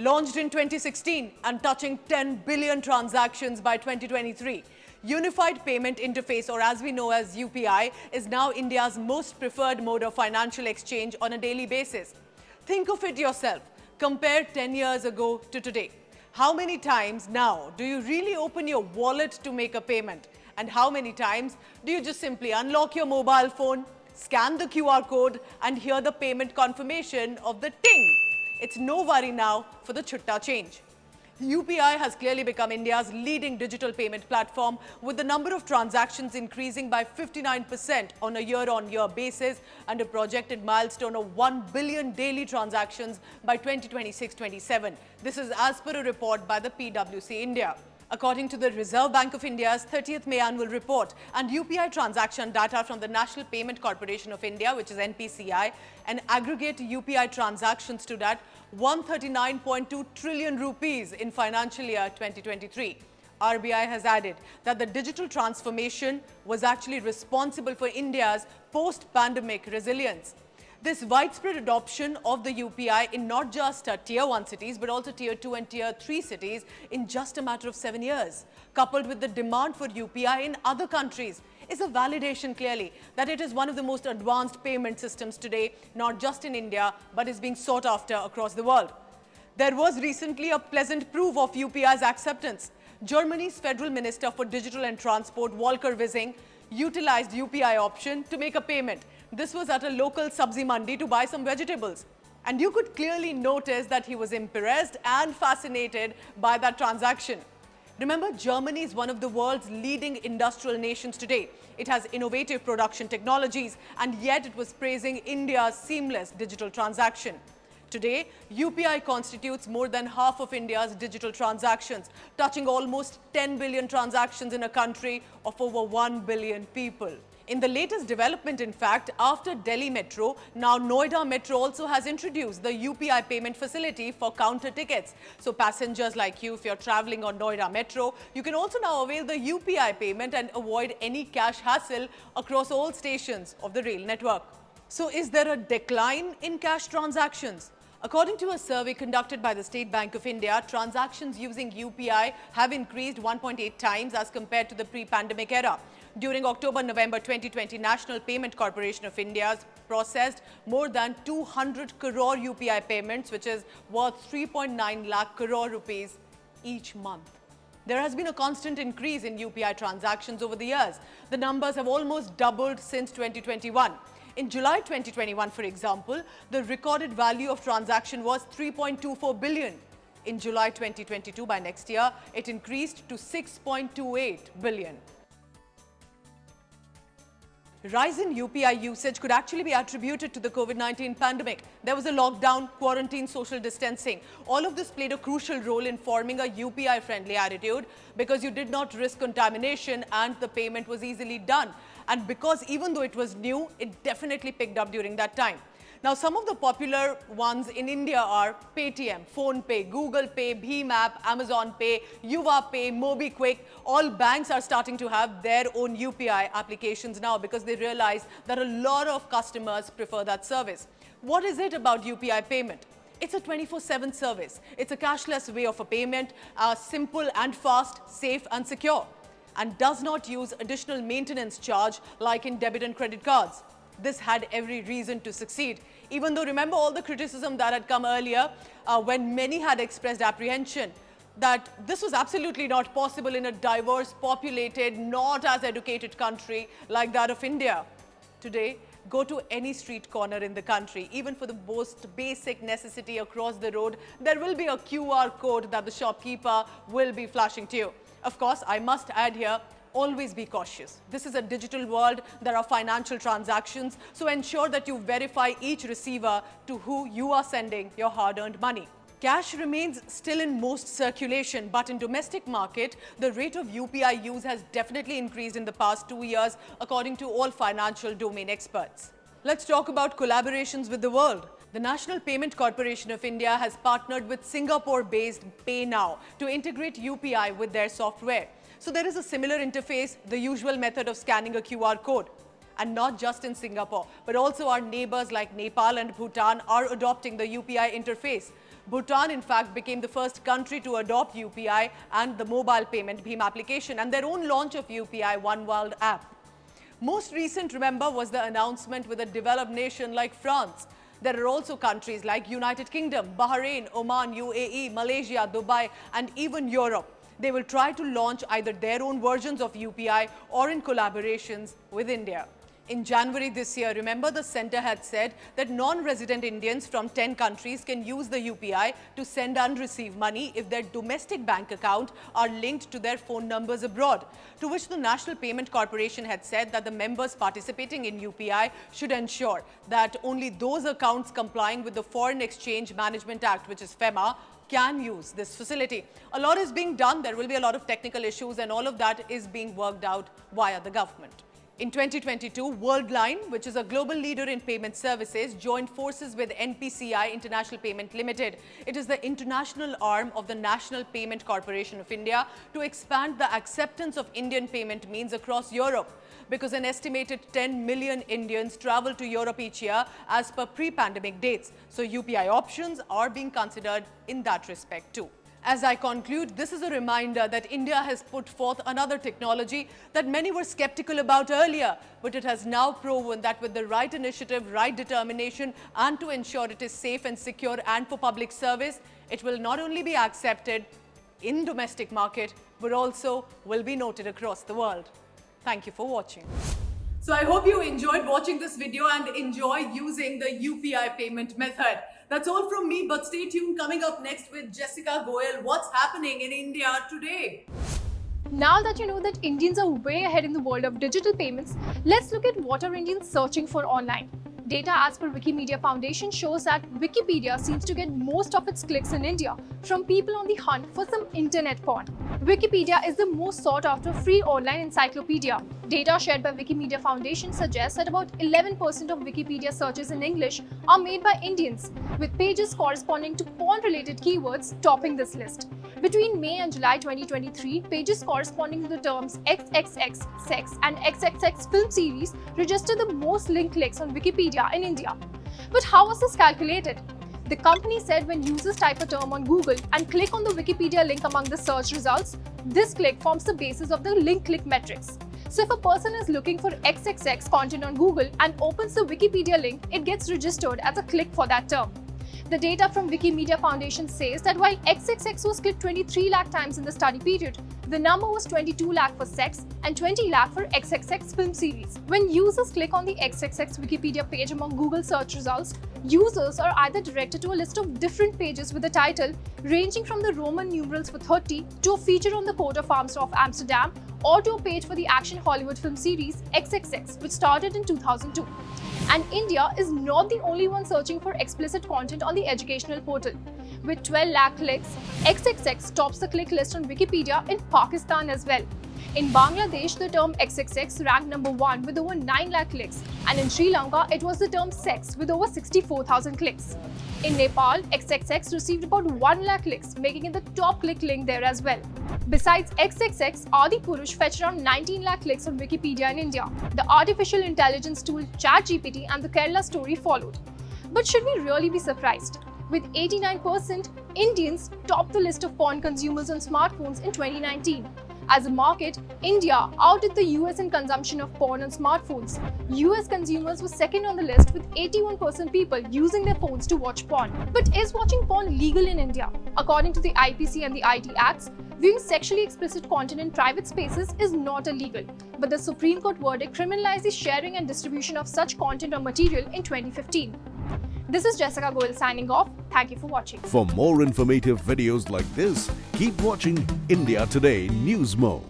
Launched in 2016 and touching 10 billion transactions by 2023, Unified Payment Interface, or as we know as UPI, is now India's most preferred mode of financial exchange on a daily basis. Think of it yourself. Compare 10 years ago to today. How many times now do you really open your wallet to make a payment? And how many times do you just simply unlock your mobile phone, scan the QR code, and hear the payment confirmation of the ting? It's no worry now for the chutta change. UPI has clearly become India's leading digital payment platform, with the number of transactions increasing by 59% on a year-on-year basis and a projected milestone of 1 billion daily transactions by 2026-27. This is as per a report by the PwC India. According to the Reserve Bank of India's 30th May annual report and UPI transaction data from the National Payment Corporation of India, which is NPCI, an aggregate UPI transactions stood at 139.2 trillion rupees in financial year 2023. RBI has added that the digital transformation was actually responsible for India's post-pandemic resilience. This widespread adoption of the UPI in not just Tier 1 cities, but also Tier 2 and Tier 3 cities in just a matter of 7 years, coupled with the demand for UPI in other countries, is a validation clearly that it is one of the most advanced payment systems today, not just in India, but is being sought after across the world. There was recently a pleasant proof of UPI's acceptance. Germany's Federal Minister for Digital and Transport, Volker Wissing, utilized UPI option to make a payment. This was at a local sabzi mandi to buy some vegetables. And you could clearly notice that he was impressed and fascinated by that transaction. Remember, Germany is one of the world's leading industrial nations today. It has innovative production technologies, and yet it was praising India's seamless digital transaction. Today, UPI constitutes more than half of India's digital transactions, touching almost 10 billion transactions in a country of over 1 billion people. In the latest development, in fact, after Delhi Metro, now Noida Metro also has introduced the UPI payment facility for counter tickets. So passengers like you, if you're traveling on Noida Metro, you can also now avail the UPI payment and avoid any cash hassle across all stations of the rail network. So is there a decline in cash transactions? According to a survey conducted by the State Bank of India, transactions using UPI have increased 1.8 times as compared to the pre-pandemic era. During October-November 2020, National Payment Corporation of India processed more than 200 crore UPI payments, which is worth 3.9 lakh crore rupees each month. There has been a constant increase in UPI transactions over the years. The numbers have almost doubled since 2021. In July 2021, for example, the recorded value of transaction was 3.24 billion. In July 2022, by next year, it increased to 6.28 billion. Rise in UPI usage could actually be attributed to the COVID-19 pandemic. There was a lockdown, quarantine, social distancing. All of this played a crucial role in forming a UPI-friendly attitude because you did not risk contamination and the payment was easily done. And because even though it was new, it definitely picked up during that time. Now, some of the popular ones in India are Paytm, PhonePe, Google Pay, Bheem app, Amazon Pay, Yuva Pay, MobiKwik. All banks are starting to have their own UPI applications now because they realize that a lot of customers prefer that service. What is it about UPI payment? It's a 24/7 service. It's a cashless way of a payment, simple and fast, safe and secure, and does not use additional maintenance charge like in debit and credit cards. This had every reason to succeed. Even though, remember all the criticism that had come earlier when many had expressed apprehension that this was absolutely not possible in a diverse, populated, not as educated country like that of India. Today, go to any street corner in the country, even for the most basic necessity across the road, there will be a QR code that the shopkeeper will be flashing to you. Of course, I must add here, always be cautious. This is a digital world. There are financial transactions. So ensure that you verify each receiver to who you are sending your hard-earned money. Cash remains still in most circulation, but in domestic market, the rate of UPI use has definitely increased in the past 2 years, according to all financial domain experts. Let's talk about collaborations with the world. The National Payment Corporation of India has partnered with Singapore-based PayNow to integrate UPI with their software. So there is a similar interface, the usual method of scanning a QR code. And not just in Singapore, but also our neighbors like Nepal and Bhutan are adopting the UPI interface. Bhutan, in fact, became the first country to adopt UPI and the mobile payment BHIM application and their own launch of UPI One World app. Most recent, remember, was the announcement with a developed nation like France. There are also countries like United Kingdom, Bahrain, Oman, UAE, Malaysia, Dubai, and even Europe. They will try to launch either their own versions of UPI or in collaborations with India. In January this year, remember, the centre had said that non-resident Indians from 10 countries can use the UPI to send and receive money if their domestic bank account are linked to their phone numbers abroad, to which the National Payment Corporation had said that the members participating in UPI should ensure that only those accounts complying with the Foreign Exchange Management Act, which is FEMA, can use this facility. A lot is being done. There will be a lot of technical issues, and all of that is being worked out via the government. In 2022, Worldline, which is a global leader in payment services, joined forces with NPCI International Payment Limited. It is the international arm of the National Payment Corporation of India to expand the acceptance of Indian payment means across Europe, because an estimated 10 million Indians travel to Europe each year as per pre-pandemic dates. So UPI options are being considered in that respect too. As I conclude, this is a reminder that India has put forth another technology that many were skeptical about earlier, but it has now proven that with the right initiative, right determination, and to ensure it is safe and secure and for public service, it will not only be accepted in domestic market, but also will be noted across the world. Thank you for watching. So I hope you enjoyed watching this video and enjoy using the UPI payment method. That's all from me, but stay tuned. Coming up next with Jessica Goyal, what's happening in India today? Now that you know that Indians are way ahead in the world of digital payments, let's look at what are Indians searching for online. Data as per Wikimedia Foundation shows that Wikipedia seems to get most of its clicks in India from people on the hunt for some internet porn. Wikipedia is the most sought after free online encyclopedia. Data shared by Wikimedia Foundation suggests that about 11% of Wikipedia searches in English are made by Indians, with pages corresponding to porn-related keywords topping this list. Between May and July 2023, pages corresponding to the terms XXX sex and XXX film series registered the most link clicks on Wikipedia in India. But how was this calculated? The company said when users type a term on Google and click on the Wikipedia link among the search results, this click forms the basis of the link click metrics. So if a person is looking for XXX content on Google and opens the Wikipedia link, it gets registered as a click for that term. The data from Wikimedia Foundation says that while XXX was clicked 23 lakh times in the study period, the number was 22 lakh for sex and 20 lakh for XXX film series. When users click on the XXX Wikipedia page among Google search results, users are either directed to a list of different pages with a title ranging from the Roman numerals for 30 to a feature on the coat of arms of Amsterdam, or to a page for the action Hollywood film series XXX, which started in 2002. And India is not the only one searching for explicit content on the educational portal. With 12 lakh clicks, XXX tops the click list on Wikipedia in Pakistan as well. In Bangladesh, the term XXX ranked number 1 with over 9 lakh clicks, and in Sri Lanka, it was the term sex with over 64,000 clicks. In Nepal, XXX received about 1 lakh clicks, making it the top click link there as well. Besides XXX, Adi Purush fetched around 19 lakh clicks on Wikipedia in India. The artificial intelligence tool ChatGPT and the Kerala story followed. But should we really be surprised? With 89%, Indians topped the list of porn consumers on smartphones in 2019. As a market, India outdid the US in consumption of porn on smartphones. US consumers were second on the list, with 81% people using their phones to watch porn. But is watching porn legal in India? According to the IPC and the IT Acts, viewing sexually explicit content in private spaces is not illegal. But the Supreme Court verdict criminalized the sharing and distribution of such content or material in 2015. This is Jessica Goyal signing off. Thank you for watching. For more informative videos like this, keep watching India Today Newsmo.